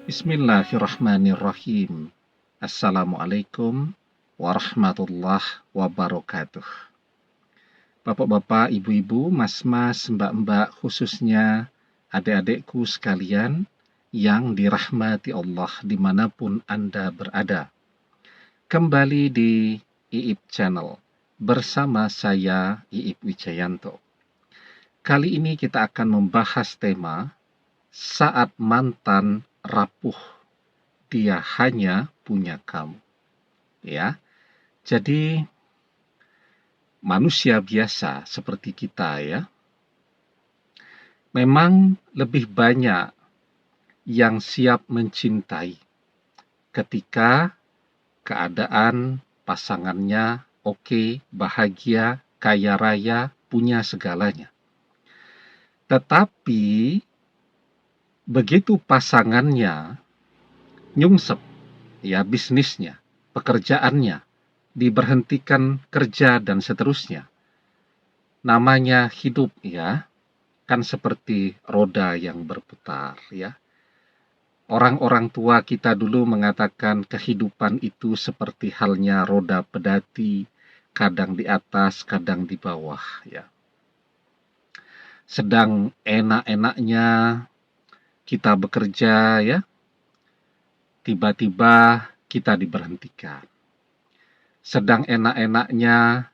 Bismillahirrahmanirrahim. Assalamualaikum warahmatullahi wabarakatuh. Bapak-bapak, ibu-ibu, mas-mas, mbak-mbak, khususnya adik-adikku sekalian yang dirahmati Allah dimanapun Anda berada. Kembali di Iip Channel bersama saya Iip Wijayanto. Kali ini kita akan membahas tema saat mantan rapuh, dia hanya punya kamu. Ya, jadi manusia biasa seperti kita ya, memang lebih banyak yang siap mencintai ketika keadaan pasangannya oke, bahagia, kaya raya, punya segalanya. Tetapi begitu pasangannya nyungsep, ya bisnisnya, pekerjaannya, diberhentikan kerja dan seterusnya. Namanya hidup ya, kan seperti roda yang berputar ya. Orang-orang tua kita dulu mengatakan kehidupan itu seperti halnya roda pedati, kadang di atas, kadang di bawah ya. Sedang enak-enaknya kita bekerja ya, tiba-tiba kita diberhentikan. Sedang enak-enaknya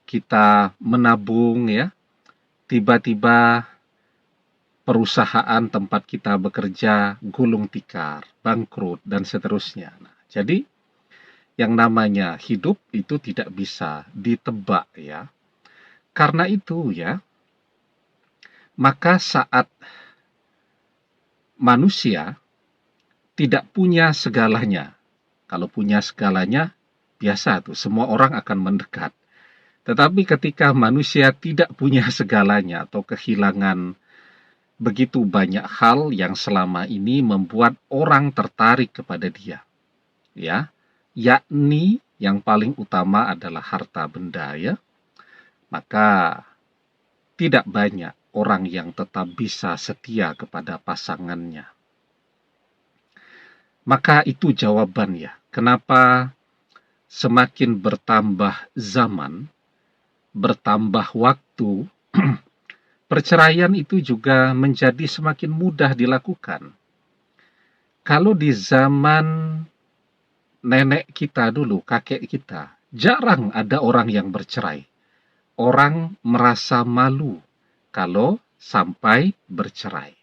kita menabung ya, tiba-tiba perusahaan tempat kita bekerja gulung tikar, bangkrut, dan seterusnya. Nah, jadi yang namanya hidup itu tidak bisa ditebak ya. Karena itu ya, maka saat manusia tidak punya segalanya, kalau punya segalanya biasa tuh, semua orang akan mendekat. Tetapi ketika manusia tidak punya segalanya atau kehilangan begitu banyak hal yang selama ini membuat orang tertarik kepada dia, ya, yakni yang paling utama adalah harta benda ya, maka tidak banyak orang yang tetap bisa setia kepada pasangannya. Maka itu jawabannya, kenapa semakin bertambah zaman, bertambah waktu, perceraian itu juga menjadi semakin mudah dilakukan. Kalau di zaman nenek kita dulu, kakek kita, jarang ada orang yang bercerai. Orang merasa malu kalau sampai bercerai.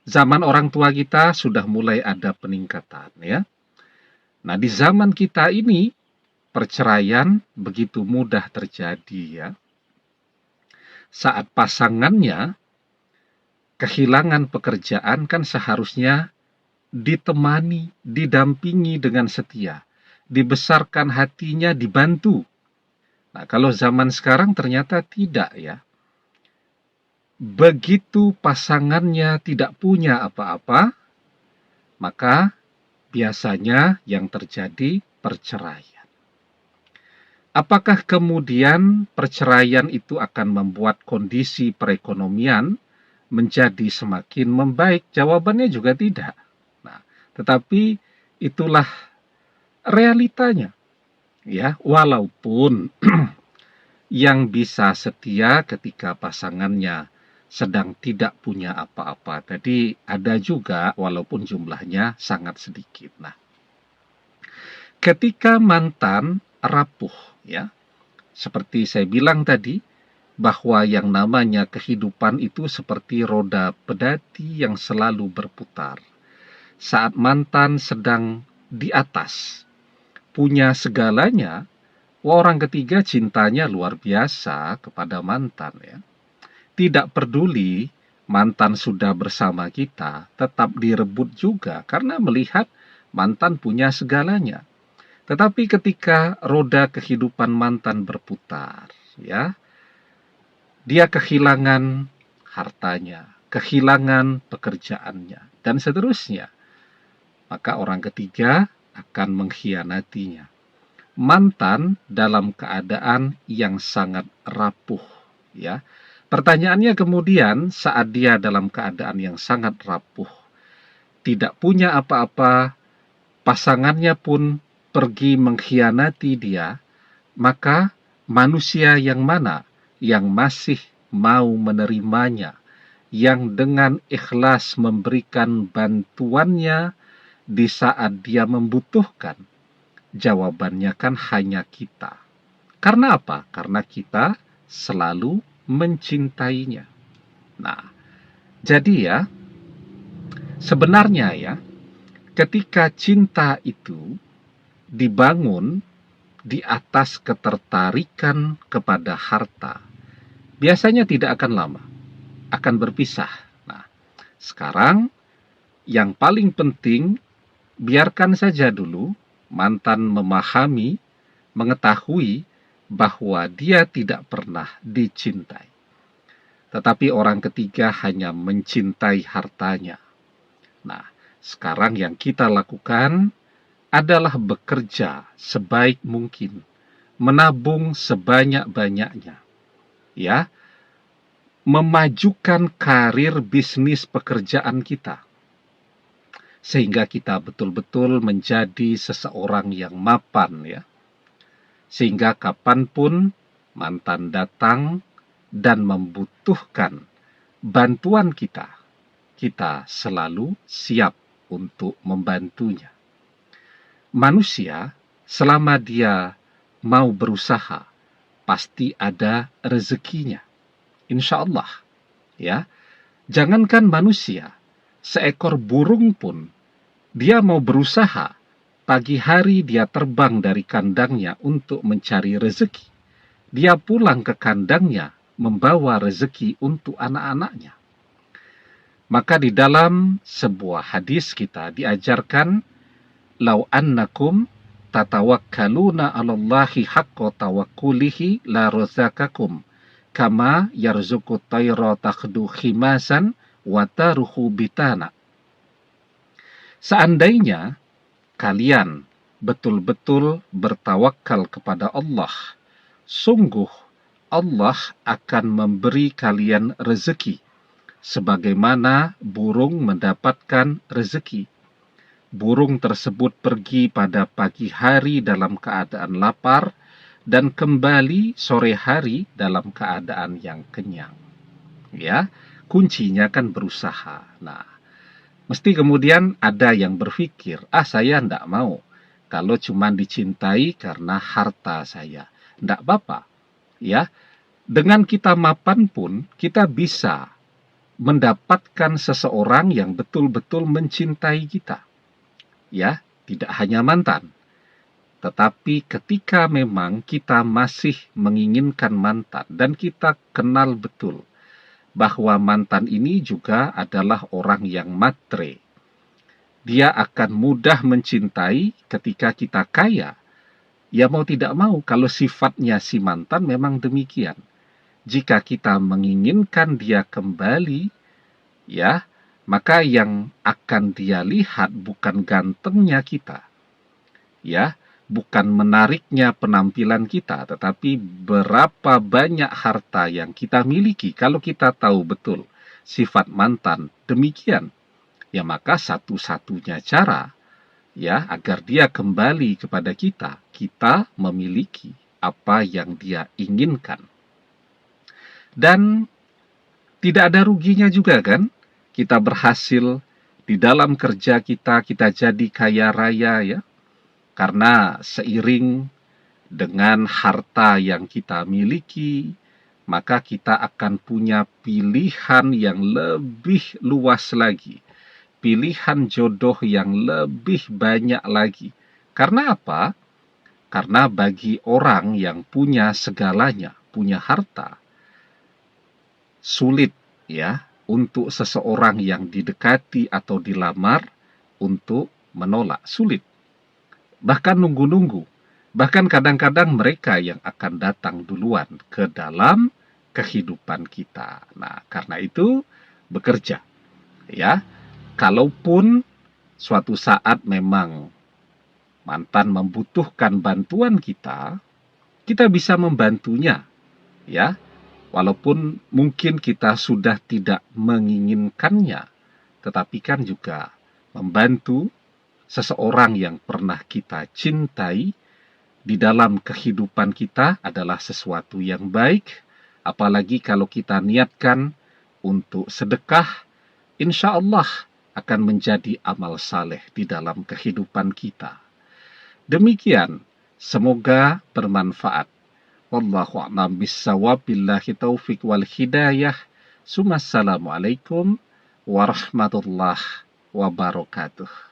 Zaman orang tua kita sudah mulai ada peningkatan ya. Nah, di zaman kita ini perceraian begitu mudah terjadi ya. Saat pasangannya kehilangan pekerjaan kan seharusnya ditemani, didampingi dengan setia, dibesarkan hatinya, dibantu. Nah, kalau zaman sekarang ternyata tidak ya. Begitu pasangannya tidak punya apa-apa, maka biasanya yang terjadi perceraian. Apakah kemudian perceraian itu akan membuat kondisi perekonomian menjadi semakin membaik? Jawabannya juga tidak. Nah, tetapi itulah realitanya. Ya, walaupun yang bisa setia ketika pasangannya sedang tidak punya apa-apa. Tadi ada juga walaupun jumlahnya sangat sedikit. Nah, ketika mantan rapuh ya, seperti saya bilang tadi, bahwa yang namanya kehidupan itu seperti roda pedati yang selalu berputar. Saat mantan sedang di atas, punya segalanya, orang ketiga cintanya luar biasa kepada mantan ya. Tidak peduli mantan sudah bersama kita, tetap direbut juga karena melihat mantan punya segalanya. Tetapi ketika roda kehidupan mantan berputar, ya, dia kehilangan hartanya, kehilangan pekerjaannya, dan seterusnya. Maka orang ketiga akan mengkhianatinya. Mantan dalam keadaan yang sangat rapuh, ya. Pertanyaannya kemudian saat dia dalam keadaan yang sangat rapuh, tidak punya apa-apa, pasangannya pun pergi mengkhianati dia, maka manusia yang mana yang masih mau menerimanya, yang dengan ikhlas memberikan bantuannya di saat dia membutuhkan? Jawabannya kan hanya kita. Karena apa? Karena kita selalu mencintainya. Nah, jadi ya, sebenarnya ya, ketika cinta itu dibangun di atas ketertarikan kepada harta, biasanya tidak akan lama, akan berpisah. Nah, sekarang yang paling penting, biarkan saja dulu mantan memahami, mengetahui bahwa dia tidak pernah dicintai. Tetapi orang ketiga hanya mencintai hartanya. Nah, sekarang yang kita lakukan adalah bekerja sebaik mungkin, menabung sebanyak-banyaknya, ya, memajukan karir bisnis pekerjaan kita, sehingga kita betul-betul menjadi seseorang yang mapan, ya, sehingga kapanpun mantan datang dan membutuhkan bantuan kita, kita selalu siap untuk membantunya. Manusia, selama dia mau berusaha, pasti ada rezekinya. Insya Allah, ya. Jangankan manusia, seekor burung pun, dia mau berusaha, pagi hari dia terbang dari kandangnya untuk mencari rezeki. Dia pulang ke kandangnya, membawa rezeki untuk anak-anaknya. Maka di dalam sebuah hadis kita diajarkan, "Lau annakum tatawakkaluna 'alallahi haqqa tawakkulihi la razaqakum kama yarzuqut tayra takhdu khimasan wa taruhu bitana." Seandainya kalian betul-betul bertawakal kepada Allah, sungguh Allah akan memberi kalian rezeki sebagaimana burung mendapatkan rezeki. Burung tersebut pergi pada pagi hari dalam keadaan lapar dan kembali sore hari dalam keadaan yang kenyang. Ya, kuncinya kan berusaha. Nah, mesti kemudian ada yang berpikir, saya enggak mau kalau cuma dicintai karena harta saya. Enggak apa-apa. Ya, dengan kita mapan pun kita bisa mendapatkan seseorang yang betul-betul mencintai kita. Ya, tidak hanya mantan. Tetapi ketika memang kita masih menginginkan mantan dan kita kenal betul bahwa mantan ini juga adalah orang yang matre, dia akan mudah mencintai ketika kita kaya. Ya mau tidak mau, kalau sifatnya si mantan memang demikian. Jika kita menginginkan dia kembali, ya, maka yang akan dia lihat bukan gantengnya kita, ya, bukan menariknya penampilan kita, tetapi berapa banyak harta yang kita miliki. Kalau kita tahu betul sifat mantan demikian, ya maka satu-satunya cara, ya, agar dia kembali kepada kita, kita memiliki apa yang dia inginkan. Dan tidak ada ruginya juga kan, kita berhasil di dalam kerja kita, kita jadi kaya raya, ya. Karena seiring dengan harta yang kita miliki, maka kita akan punya pilihan yang lebih luas lagi. Pilihan jodoh yang lebih banyak lagi. Karena apa? Karena bagi orang yang punya segalanya, punya harta, sulit, ya, untuk seseorang yang didekati atau dilamar untuk menolak. Sulit. Bahkan nunggu-nunggu. Bahkan kadang-kadang mereka yang akan datang duluan ke dalam kehidupan kita. Nah, karena itu bekerja. Ya, kalaupun suatu saat memang mantan membutuhkan bantuan kita, kita bisa membantunya. Ya, walaupun mungkin kita sudah tidak menginginkannya, tetapi kan juga membantu seseorang yang pernah kita cintai di dalam kehidupan kita adalah sesuatu yang baik, apalagi kalau kita niatkan untuk sedekah, insya Allah akan menjadi amal saleh di dalam kehidupan kita. Demikian, semoga bermanfaat. Wallahu a'lam bissawab, billahi taufik wal hidayah. Assalamualaikum warahmatullahi wabarakatuh.